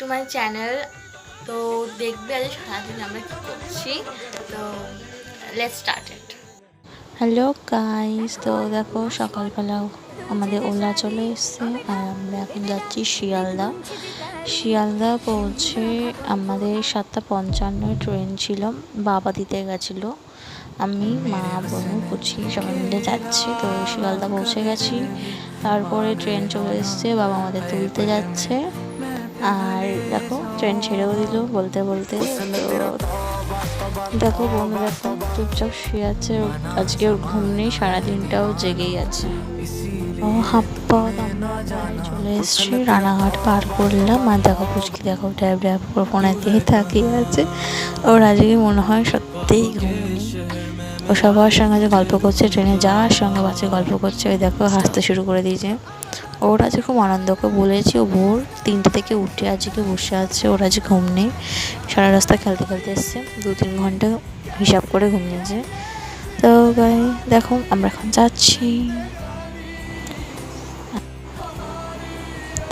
To my channel. তো দেখবে আজ সারাদিন আমরা কী করছি। তো let's start it. Hello guys, তো দেখো সকালবেলা আমাদের ওলা চলে এসছে আর আমরা এখন যাচ্ছি শিয়ালদা পৌঁছে আমাদের 7:55 ট্রেন ছিল, বাবা দিতে গেছিলো। আমি, মা, বোনু, কুচি সবাই মিলে যাচ্ছি। তো শিয়ালদা পৌঁছে গেছি, তারপরে ট্রেন চলে এসছে, বাবা আমাদের তুলতে যাচ্ছে। আর দেখো ট্রেন ছেড়েও দিল বলতে বলতে। তো দেখো বোনু দেখো চুপচাপ শুয়ে আছে, আজকে ওর ঘুম নেই, সারাদিনটাও জেগেই আছে। হাফ পথ আমরা চলে এসেছি, রানাঘাট পার করলাম। আর দেখো পুচকি দেখো ড্যাব ড্যাব করে ফোনের দিকে তাকিয়ে আছে। ওর আজকে মনে হয় সত্যিই ঘুম নেই। ও সবার সঙ্গে গল্প করছে, ট্রেনে যাওয়ার সঙ্গে বাসে গল্প করছে। ওই দেখো হাসতে শুরু করে দিয়েছে। ওর আজকে খুব আনন্দ, ওকে বলেছি ও ভোর 3টে থেকে উঠে আজকে বসে আছে, ওর আজকে ঘুম নেই। সারা রাস্তা খেলতে খেলতে এসছে, 2-3 ঘন্টা হিসাব করে ঘুমিয়েছে। তো গাই দেখো আমরা এখন যাচ্ছি।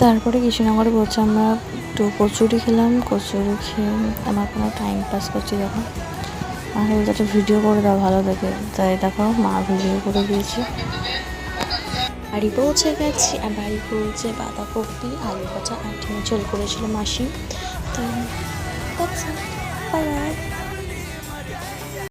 তারপরে কৃষ্ণনগরে পৌঁছে আমরা একটু কচুরি খেলাম। কচুরি খেয়ে আমার কোনো টাইম পাস করছি। দেখো মা বলতে একটা ভিডিও করে দাও ভালো দেখে, তাই দেখো মা ভিডিও করে দিয়েছে। বাড়ি পৌঁছে গেছি, আর বাড়ি পৌঁছে বাঁধাকপি, আলু ভাজা আর ডিমের ঝোল করেছিল মাসি। তো বাই বাই।